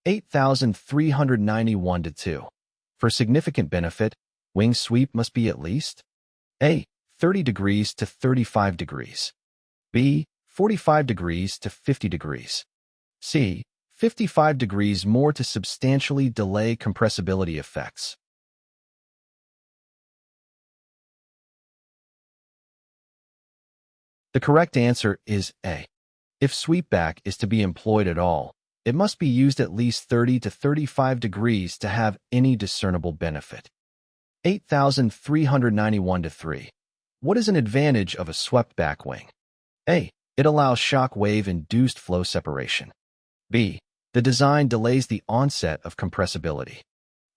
Q8391-2. For significant benefit, wing sweep must be at least A. 30 degrees to 35 degrees. B. 45 degrees to 50 degrees. C. 55 degrees more to substantially delay compressibility effects. The correct answer is A. If sweepback is to be employed at all, it must be used at least 30 to 35 degrees to have any discernible benefit. 8391-3. What is an advantage of a swept-back wing? A. It allows shock wave-induced flow separation. B. The design delays the onset of compressibility.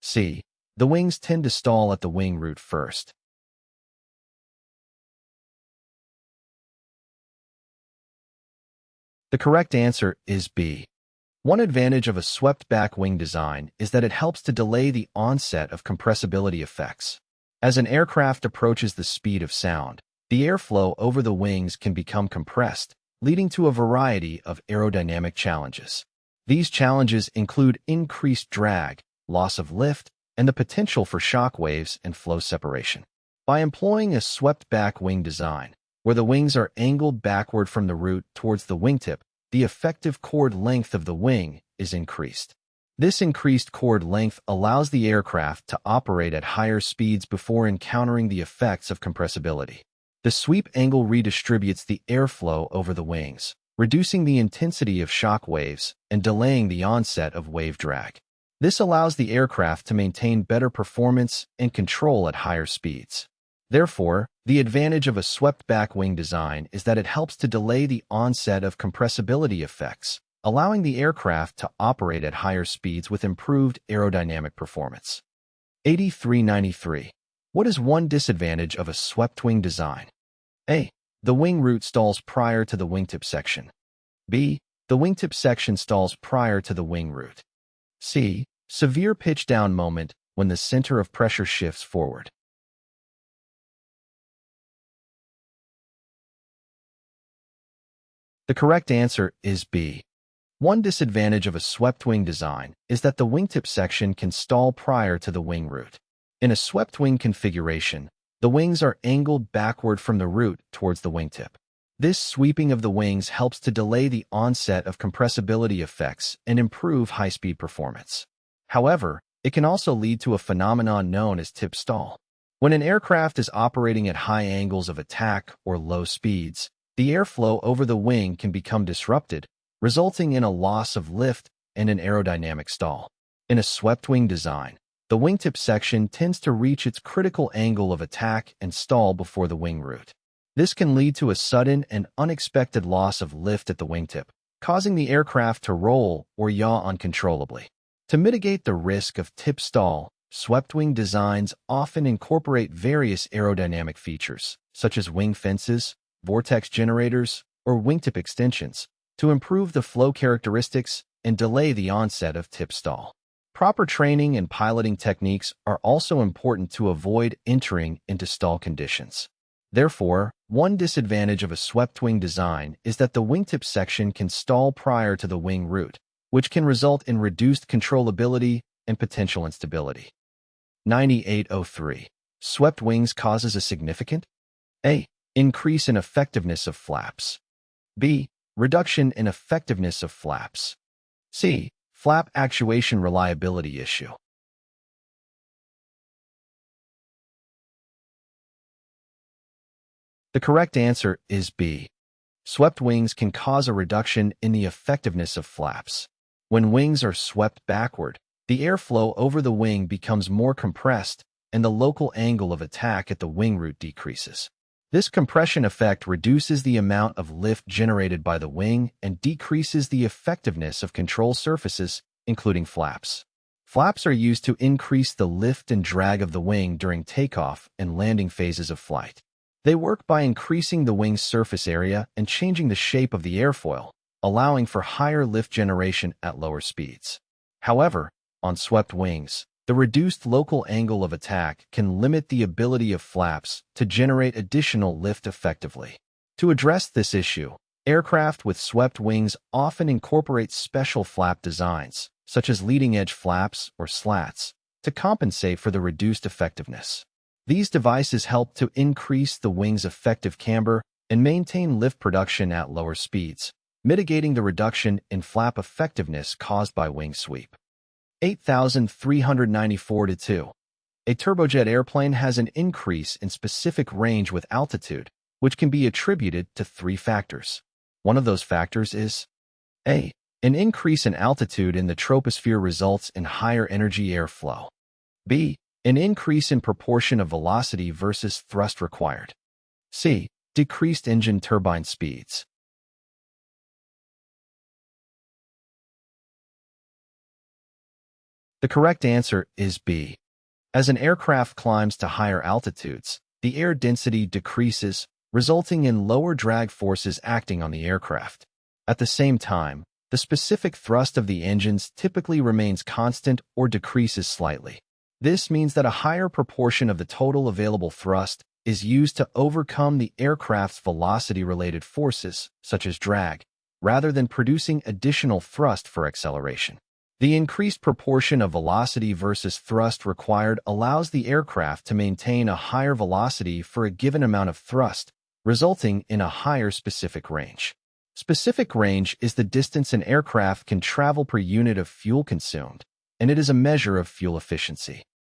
C. The wings tend to stall at the wing root first. The correct answer is B. One advantage of a swept-back wing design is that it helps to delay the onset of compressibility effects. As an aircraft approaches the speed of sound, the airflow over the wings can become compressed, leading to a variety of aerodynamic challenges. These challenges include increased drag, loss of lift, and the potential for shock waves and flow separation. By employing a swept-back wing design, where the wings are angled backward from the root towards the wingtip, the effective chord length of the wing is increased. This increased chord length allows the aircraft to operate at higher speeds before encountering the effects of compressibility. The sweep angle redistributes the airflow over the wings, reducing the intensity of shock waves and delaying the onset of wave drag. This allows the aircraft to maintain better performance and control at higher speeds. Therefore, the advantage of a swept-back wing design is that it helps to delay the onset of compressibility effects, allowing the aircraft to operate at higher speeds with improved aerodynamic performance. 8393. What is one disadvantage of a swept wing design? A. The wing root stalls prior to the wingtip section. B. The wingtip section stalls prior to the wing root. C. Severe pitch-down moment when the center of pressure shifts forward. The correct answer is B. One disadvantage of a swept wing design is that the wingtip section can stall prior to the wing root. In a swept wing configuration, the wings are angled backward from the root towards the wingtip. This sweeping of the wings helps to delay the onset of compressibility effects and improve high-speed performance. However, it can also lead to a phenomenon known as tip stall. When an aircraft is operating at high angles of attack or low speeds, the airflow over the wing can become disrupted, resulting in a loss of lift and an aerodynamic stall. In a swept wing design, the wingtip section tends to reach its critical angle of attack and stall before the wing root. This can lead to a sudden and unexpected loss of lift at the wingtip, causing the aircraft to roll or yaw uncontrollably. To mitigate the risk of tip stall, swept wing designs often incorporate various aerodynamic features, such as wing fences, vortex generators, or wingtip extensions, to improve the flow characteristics and delay the onset of tip stall. Proper training and piloting techniques are also important to avoid entering into stall conditions. Therefore, one disadvantage of a swept wing design is that the wingtip section can stall prior to the wing root, which can result in reduced controllability and potential instability. 9803. Swept wings causes a significant A. Increase in effectiveness of flaps. B. Reduction in effectiveness of flaps. C. Flap actuation reliability issue. The correct answer is B. Swept wings can cause a reduction in the effectiveness of flaps. When wings are swept backward, the airflow over the wing becomes more compressed and the local angle of attack at the wing root decreases. This compression effect reduces the amount of lift generated by the wing and decreases the effectiveness of control surfaces, including flaps. Flaps are used to increase the lift and drag of the wing during takeoff and landing phases of flight. They work by increasing the wing's surface area and changing the shape of the airfoil, allowing for higher lift generation at lower speeds. However, on swept wings, the reduced local angle of attack can limit the ability of flaps to generate additional lift effectively. To address this issue, aircraft with swept wings often incorporate special flap designs, such as leading-edge flaps or slats, to compensate for the reduced effectiveness. These devices help to increase the wing's effective camber and maintain lift production at lower speeds, mitigating the reduction in flap effectiveness caused by wing sweep. 8394-2. A turbojet airplane has an increase in specific range with altitude, which can be attributed to three factors. One of those factors is A. An increase in altitude in the troposphere results in higher energy airflow. B. An increase in proportion of velocity versus thrust required. C. Decreased engine turbine speeds. The correct answer is B. As an aircraft climbs to higher altitudes, the air density decreases, resulting in lower drag forces acting on the aircraft. At the same time, the specific thrust of the engines typically remains constant or decreases slightly. This means that a higher proportion of the total available thrust is used to overcome the aircraft's velocity-related forces, such as drag, rather than producing additional thrust for acceleration. The increased proportion of velocity versus thrust required allows the aircraft to maintain a higher velocity for a given amount of thrust, resulting in a higher specific range. Specific range is the distance an aircraft can travel per unit of fuel consumed, and it is a measure of fuel efficiency.